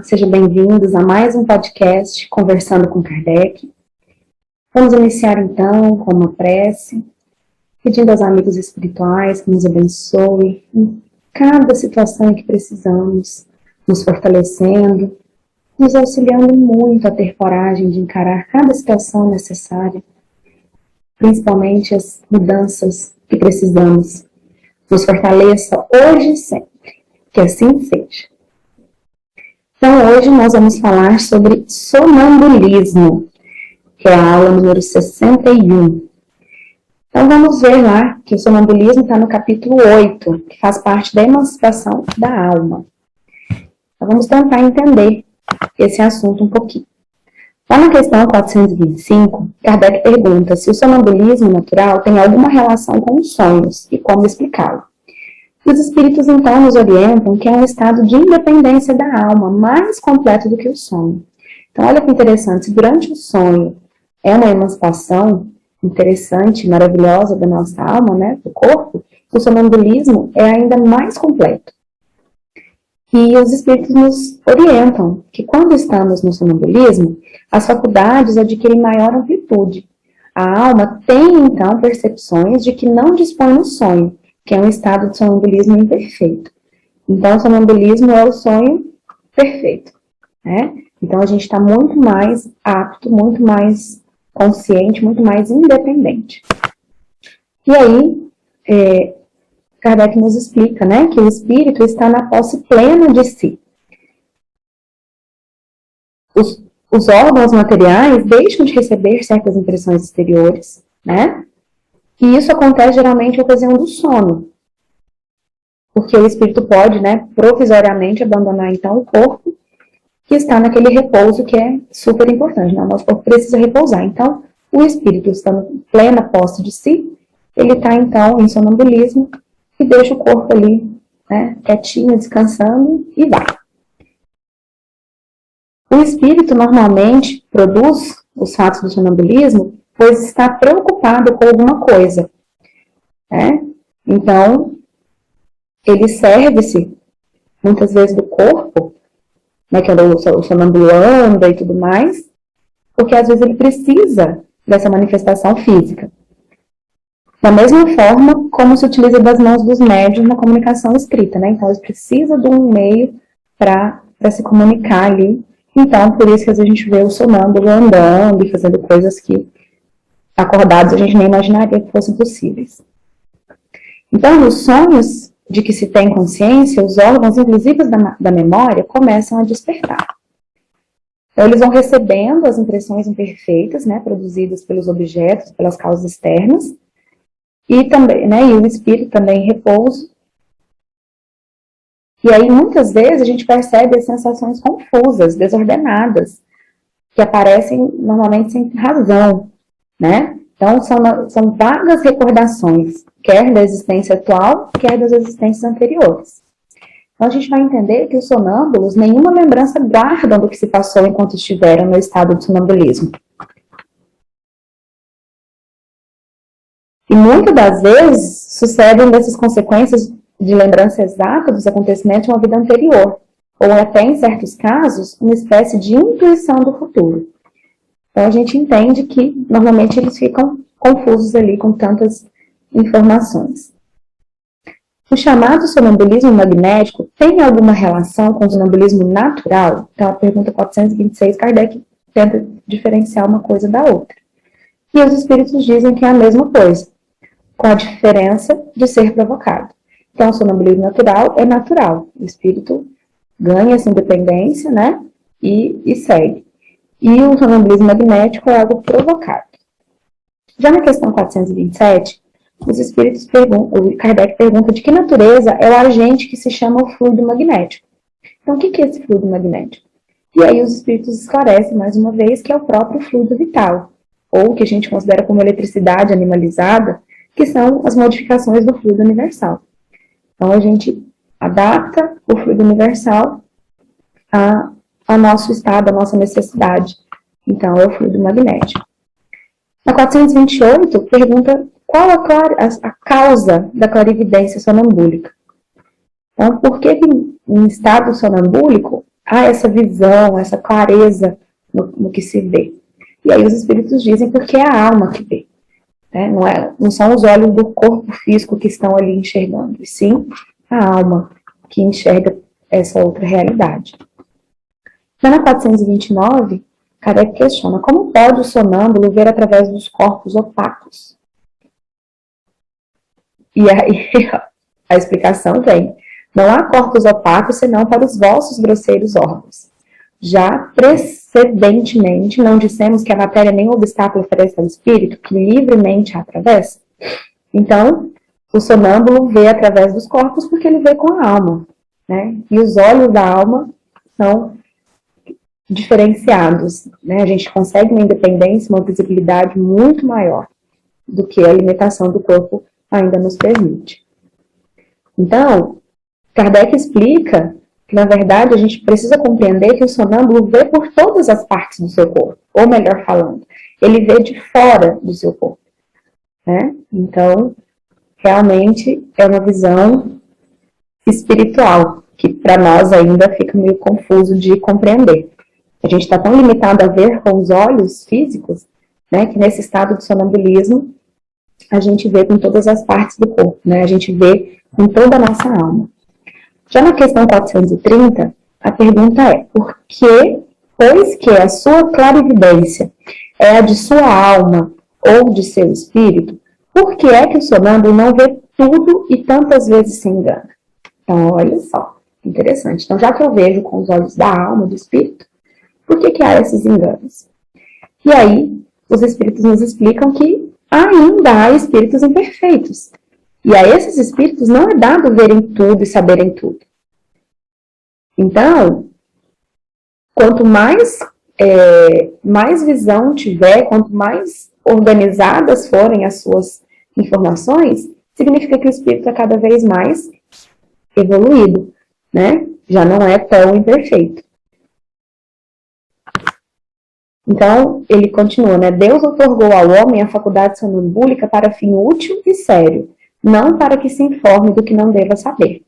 sejam bem-vindos a mais um podcast Conversando com Kardec. Vamos iniciar então com uma prece, pedindo aos amigos espirituais que nos abençoe em cada situação em que precisamos, nos fortalecendo, nos auxiliando muito a ter coragem de encarar cada situação necessária, principalmente as mudanças que precisamos. Nos fortaleça hoje e sempre, que assim seja. Então, hoje nós vamos falar sobre sonambulismo, que é a aula número 61. Então, vamos ver lá que o sonambulismo está no capítulo 8, que faz parte da emancipação da alma. Então, vamos tentar entender esse assunto um pouquinho. Lá na questão 425, Kardec pergunta se o sonambulismo natural tem alguma relação com os sonhos e como explicá-lo. Os espíritos, então, nos orientam que é um estado de independência da alma, mais completo do que o sonho. Então, olha que interessante, se durante o sonho é uma emancipação interessante, maravilhosa da nossa alma, né, do corpo, o sonambulismo é ainda mais completo. E os espíritos nos orientam que quando estamos no sonambulismo, as faculdades adquirem maior amplitude. A alma tem, então, percepções de que não dispõe no sonho, que é um estado de sonambulismo imperfeito. Então, o sonambulismo é o sonho perfeito, né? Então, a gente está muito mais apto, muito mais consciente, muito mais independente. E aí, Kardec nos explica, né, que o espírito está na posse plena de si. Os órgãos materiais deixam de receber certas impressões exteriores, né? E isso acontece geralmente em ocasião do sono, porque o espírito pode, né, provisoriamente abandonar então o corpo, que está naquele repouso que é super importante, né? O nosso corpo precisa repousar. Então, o espírito estando em plena posse de si, ele está então em sonambulismo e deixa o corpo ali, né, quietinho, descansando e vai. O espírito normalmente produz os fatos do sonambulismo pois está preocupado com alguma coisa, né? Então, ele serve-se, muitas vezes, do corpo, né, que é o sonâmbulo anda e tudo mais, porque às vezes ele precisa dessa manifestação física. Da mesma forma como se utiliza das mãos dos médiuns na comunicação escrita, né? Então, eles precisam de um meio para se comunicar ali. Então, por isso que às vezes a gente vê o sonâmbulo andando e fazendo coisas que acordados a gente nem imaginaria que fossem possíveis. Então, nos sonhos de que se tem consciência, os órgãos invisíveis da memória começam a despertar. Então, eles vão recebendo as impressões imperfeitas, né, produzidas pelos objetos, pelas causas externas, e também, né, e o espírito também em repouso. E aí, muitas vezes, a gente percebe as sensações confusas, desordenadas, que aparecem normalmente sem razão, né? Então, são vagas recordações, quer da existência atual, quer das existências anteriores. Então, a gente vai entender que os sonâmbulos nenhuma lembrança guardam do que se passou enquanto estiveram no estado de sonambulismo. E muitas das vezes sucedem dessas consequências de lembrança exata dos acontecimentos de uma vida anterior, ou até, em certos casos, uma espécie de intuição do futuro. Então, a gente entende que, normalmente, eles ficam confusos ali com tantas informações. O chamado sonambulismo magnético tem alguma relação com o sonambulismo natural? Então, a pergunta 426, Kardec tenta diferenciar uma coisa da outra. E os espíritos dizem que é a mesma coisa, com a diferença de ser provocado. Então, o sonambulismo natural é natural. O espírito ganha essa independência, né, e segue. E o sonambulismo magnético é algo provocado. Já na questão 427, os espíritos o Kardec pergunta de que natureza é o agente que se chama o fluido magnético. Então, o que é esse fluido magnético? E aí os espíritos esclarecem mais uma vez que é o próprio fluido vital, ou que a gente considera como eletricidade animalizada, que são as modificações do fluido universal. Então, a gente adapta o fluido universal ao nosso estado, à nossa necessidade. Então, é o fluido magnético. Na 428, pergunta qual a causa da clarividência sonambúlica. Então, por que em estado sonambúlico há essa visão, essa clareza no que se vê. E aí os espíritos dizem porque é a alma que vê. Né? Não são os olhos do corpo físico que estão ali enxergando, e sim a alma que enxerga essa outra realidade. Já na 429, Kardec questiona como pode o sonâmbulo ver através dos corpos opacos? E aí a explicação vem: não há corpos opacos senão para os vossos grosseiros órgãos. Já precedentemente não dissemos que a matéria nem obstáculo oferece ao espírito, que livremente a atravessa? Então, o sonâmbulo vê através dos corpos porque ele vê com a alma, né? E os olhos da alma são diferenciados, né? A gente consegue uma independência, uma visibilidade muito maior do que a limitação do corpo ainda nos permite. Então, Kardec explica que, na verdade, a gente precisa compreender que o sonâmbulo vê por todas as partes do seu corpo, ou melhor falando, ele vê de fora do seu corpo, né? Então, realmente é uma visão espiritual, que para nós ainda fica meio confuso de compreender. A gente está tão limitado a ver com os olhos físicos, né, que nesse estado de sonambulismo a gente vê com todas as partes do corpo, né? A gente vê com toda a nossa alma. Já na questão 430, a pergunta é: por que, pois que a sua clarividência é a de sua alma ou de seu espírito, por que é que o sonâmbulo não vê tudo e tantas vezes se engana? Então, olha só, interessante. Então, já que eu vejo com os olhos da alma, do espírito, por que há esses enganos? E aí, os espíritos nos explicam que ainda há espíritos imperfeitos. E a esses espíritos não é dado verem tudo e saberem tudo. Então, quanto mais visão tiver, quanto mais organizadas forem as suas informações, significa que o espírito é cada vez mais evoluído, né? Já não é tão imperfeito. Então, ele continua, né? Deus outorgou ao homem a faculdade sonambúlica para fim útil e sério, não para que se informe do que não deva saber.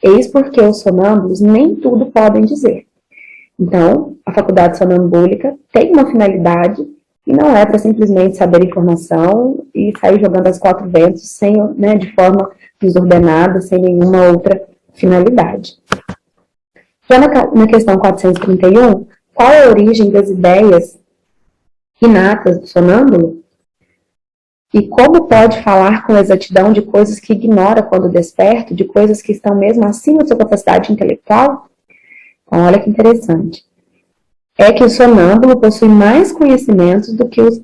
Eis porque os sonâmbulos nem tudo podem dizer. Então, a faculdade sonambúlica tem uma finalidade e não é para simplesmente saber informação e sair jogando aos quatro ventos sem, né, de forma desordenada, sem nenhuma outra finalidade. Já na questão 431, qual é a origem das ideias inatas do sonâmbulo? E como pode falar com exatidão de coisas que ignora quando desperto, de coisas que estão mesmo acima de sua capacidade intelectual? Então, olha que interessante. É que o sonâmbulo possui mais conhecimentos do que os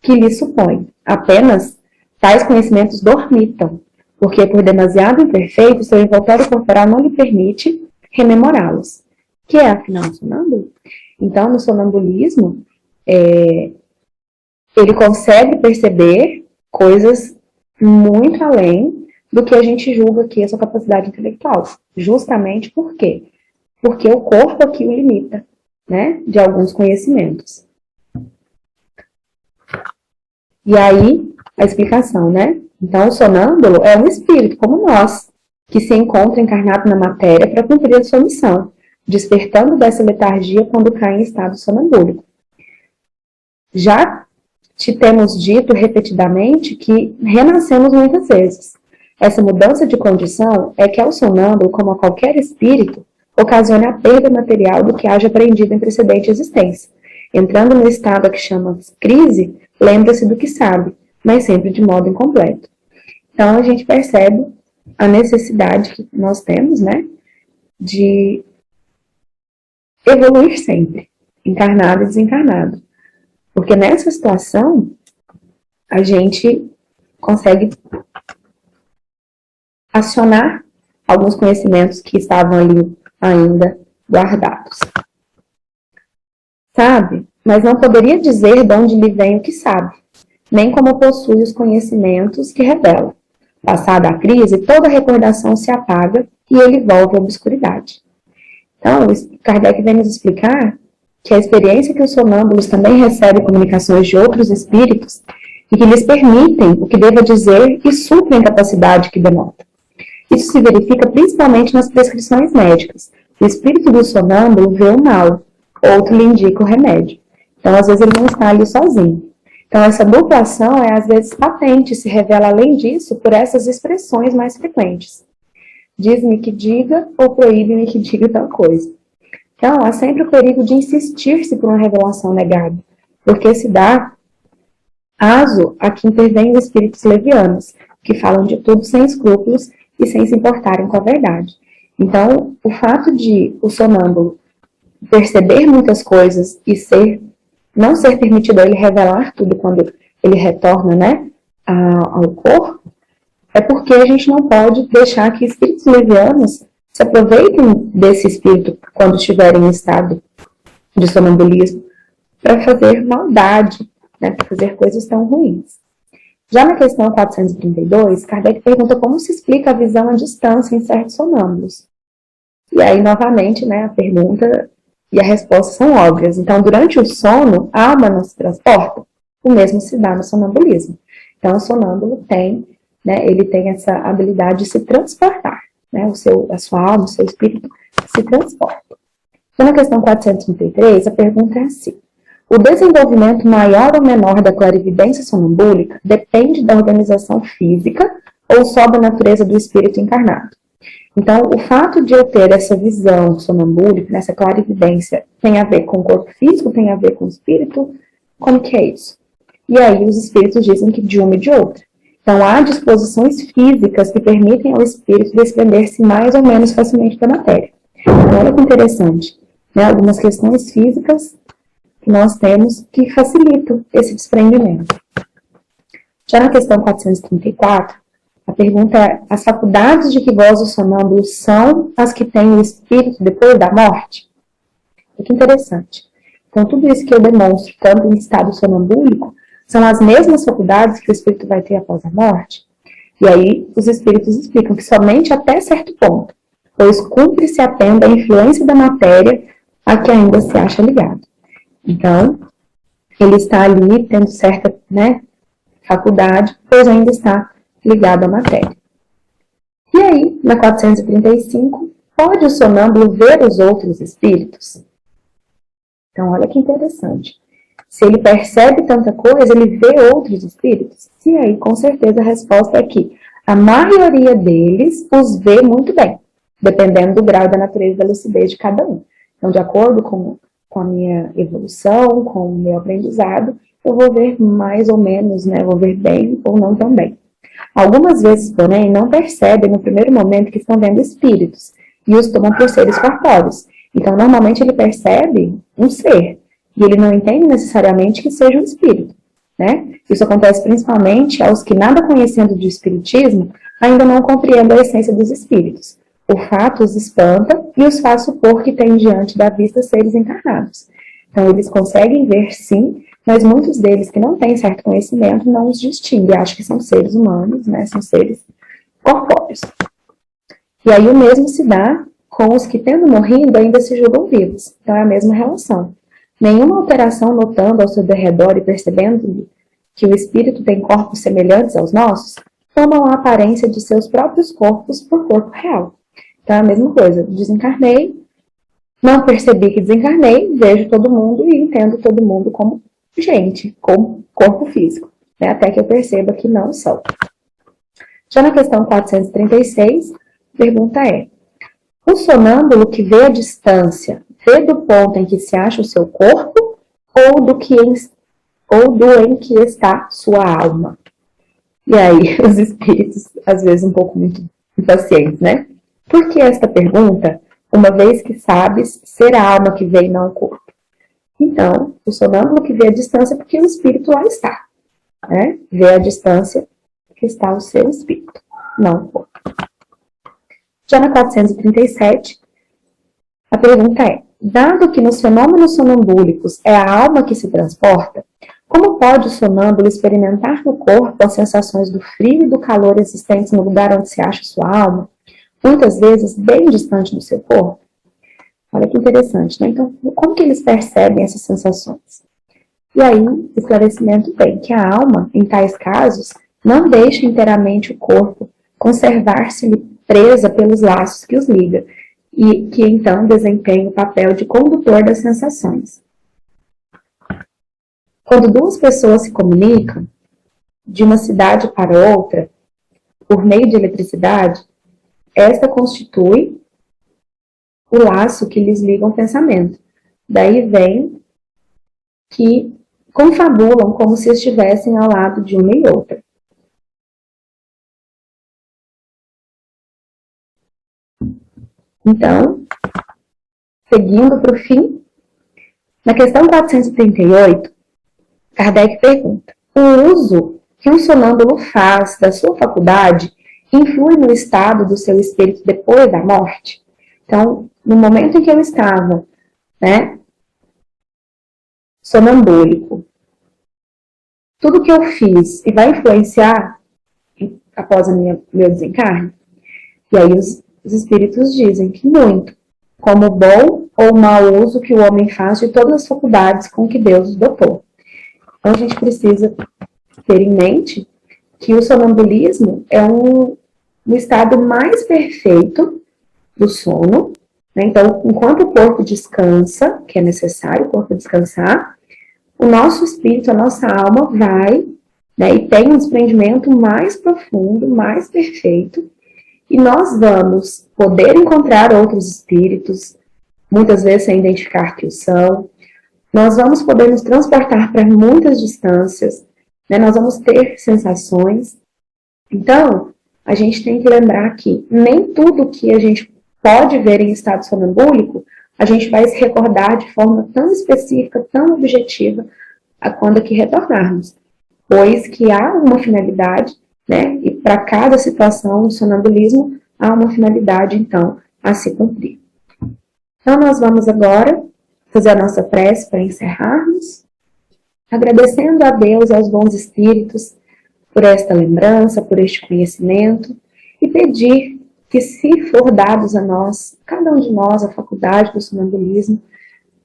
que lhe supõe. Apenas tais conhecimentos dormitam, porque por demasiado imperfeito, seu envoltório corporal não lhe permite rememorá-los. Que é, afinal, o sonâmbulo? Então, no sonambulismo, ele consegue perceber coisas muito além do que a gente julga aqui a sua capacidade intelectual. Justamente por quê? Porque o corpo aqui o limita, né, de alguns conhecimentos. E aí, a explicação, né? Então, o sonâmbulo é um espírito, como nós, que se encontra encarnado na matéria para cumprir a sua missão, despertando dessa letargia quando cai em estado sonambúlico. Já te temos dito repetidamente que renascemos muitas vezes. Essa mudança de condição é que ao sonâmbulo, como a qualquer espírito, ocasiona a perda material do que haja aprendido em precedente existência. Entrando no estado a que chama crise, lembra-se do que sabe, mas sempre de modo incompleto. Então, a gente percebe a necessidade que nós temos, né, de evoluir sempre, encarnado e desencarnado. Porque nessa situação, a gente consegue acionar alguns conhecimentos que estavam ali ainda guardados. Sabe? Mas não poderia dizer de onde lhe vem o que sabe, nem como possui os conhecimentos que revela. Passada a crise, toda recordação se apaga e ele volve à obscuridade. Então, Kardec vem nos explicar que a experiência que os sonâmbulos também recebem comunicações de outros espíritos e que lhes permitem o que deva dizer e suprem a capacidade que denota. Isso se verifica principalmente nas prescrições médicas, O espírito do sonâmbulo vê o mal, outro lhe indica o remédio. Então, às vezes, ele não está ali sozinho. Então, essa dupla ação é, às vezes, patente, se revela, além disso, por essas expressões mais frequentes. Diz-me que diga ou proíbe-me que diga tal coisa. Então, há sempre o perigo de insistir-se por uma revelação negada, porque se dá aso a que intervêm os espíritos levianos, que falam de tudo sem escrúpulos e sem se importarem com a verdade. Então, o fato de o sonâmbulo perceber muitas coisas e não ser permitido a ele revelar tudo quando ele retorna, né, ao corpo, é porque a gente não pode deixar que espíritos levianos se aproveitem desse espírito quando estiverem em estado de sonambulismo para fazer maldade, né, para fazer coisas tão ruins. Já na questão 432, Kardec pergunta como se explica a visão à distância em certos sonâmbulos. E aí, novamente, né, a pergunta e a resposta são óbvias. Então, durante o sono, a alma não se transporta? O mesmo se dá no sonambulismo. Então, o sonâmbulo tem, né, ele tem essa habilidade de se transportar. Né, a sua alma, o seu espírito se transporta. Então, na questão 433, a pergunta é assim. O desenvolvimento maior ou menor da clarividência sonambúlica depende da organização física ou só da natureza do espírito encarnado. Então, o fato de eu ter essa visão sonambúlica, essa clarividência, tem a ver com o corpo físico, tem a ver com o espírito? Como que é isso? E aí, os espíritos dizem que de uma e de outra. Então, há disposições físicas que permitem ao espírito desprender-se mais ou menos facilmente da matéria. Então, olha que interessante, né? Algumas questões físicas que nós temos que facilitam esse desprendimento. Já na questão 434, a pergunta é, as faculdades de que goza o sonâmbulo são as que têm o espírito depois da morte? Que interessante. Então, tudo isso que eu demonstro, tanto em estado sonambúlico, são as mesmas faculdades que o espírito vai ter após a morte? E aí, os espíritos explicam que somente até certo ponto, pois cumpre-se atenda a influência da matéria a que ainda se acha ligado. Então, ele está ali tendo certa, né, faculdade, pois ainda está ligado à matéria. E aí, na 435, pode o sonâmbulo ver os outros espíritos? Então, olha que interessante. Se ele percebe tanta coisa, ele vê outros espíritos? E aí, com certeza, a resposta é que a maioria deles os vê muito bem, dependendo do grau da natureza e da lucidez de cada um. Então, de acordo com a minha evolução, com o meu aprendizado, eu vou ver mais ou menos, né? Vou ver bem ou não tão bem. Algumas vezes, porém, não percebem no primeiro momento que estão vendo espíritos e os tomam por seres corpóreos. Então, normalmente ele percebe um ser e ele não entende necessariamente que seja um espírito, né? Isso acontece principalmente aos que, nada conhecendo de espiritismo, ainda não compreendem a essência dos espíritos. O fato os espanta e os faz supor que têm diante da vista seres encarnados. Então, eles conseguem ver, sim, mas muitos deles que não têm certo conhecimento não os distinguem, acham que são seres humanos, né? São seres corpóreos. E aí o mesmo se dá com os que, tendo morrido, ainda se julgam vivos. Então, é a mesma relação. Nenhuma alteração notando ao seu derredor e percebendo que o espírito tem corpos semelhantes aos nossos, tomam a aparência de seus próprios corpos por corpo real. Então, é a mesma coisa. Desencarnei, não percebi que desencarnei, vejo todo mundo e entendo todo mundo como gente, como corpo físico, né? Até que eu perceba que não são. Já na questão 436, a pergunta é, o sonâmbulo que vê a distância, vê do ponto em que se acha o seu corpo ou do em que está sua alma? E aí, os espíritos, às vezes um pouco muito impacientes, né? Por que esta pergunta, uma vez que sabes ser a alma que vê e não o corpo? Então, o sonâmbulo que vê a distância porque o espírito lá está, né? Vê a distância que está o seu espírito, não o corpo. Já na 437, a pergunta é, dado que nos fenômenos sonambúlicos é a alma que se transporta, como pode o sonâmbulo experimentar no corpo as sensações do frio e do calor existentes no lugar onde se acha sua alma, muitas vezes bem distante do seu corpo? Olha que interessante, né? Então, como que eles percebem essas sensações? E aí, esclarecimento bem, que a alma, em tais casos, não deixa inteiramente o corpo conservar-se presa pelos laços que os liga. e que então desempenha o papel de condutor das sensações. Quando duas pessoas se comunicam de uma cidade para outra por meio de eletricidade, esta constitui o laço que lhes liga o pensamento. Daí vem que confabulam como se estivessem ao lado de uma e outra. Então, seguindo para o fim, na questão 438, Kardec pergunta: o uso que um sonâmbulo faz da sua faculdade influi no estado do seu espírito depois da morte? Então, no momento em que eu estava, sonambúlico, tudo que eu fiz e vai influenciar após meu desencarne? E aí os espíritos dizem que muito, como bom ou mau uso que o homem faz de todas as faculdades com que Deus os dotou. Então a gente precisa ter em mente que o sonambulismo é um estado mais perfeito do sono, né? Então, enquanto o corpo descansa, que é necessário o corpo descansar, o nosso espírito, a nossa alma vai, né, e tem um desprendimento mais profundo, mais perfeito, e nós vamos poder encontrar outros espíritos, muitas vezes sem identificar que o são. Nós vamos poder nos transportar para muitas distâncias, né? Nós vamos ter sensações. Então, a gente tem que lembrar que nem tudo que a gente pode ver em estado sonambúlico, a gente vai se recordar de forma tão específica, tão objetiva, a quando que retornarmos. Pois que há uma finalidade, né? E para cada situação do sonambulismo, há uma finalidade, então, a se cumprir. Então, nós vamos agora fazer a nossa prece para encerrarmos, agradecendo a Deus e aos bons espíritos por esta lembrança, por este conhecimento, e pedir que, se for dados a nós, cada um de nós, a faculdade do sonambulismo,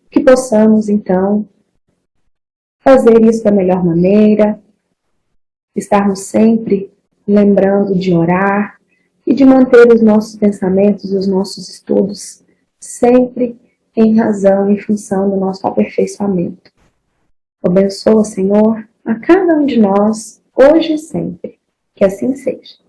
que possamos, então, fazer isso da melhor maneira, estarmos sempre lembrando de orar e de manter os nossos pensamentos e os nossos estudos sempre em razão e função do nosso aperfeiçoamento. Abençoa, Senhor, a cada um de nós, hoje e sempre. Que assim seja.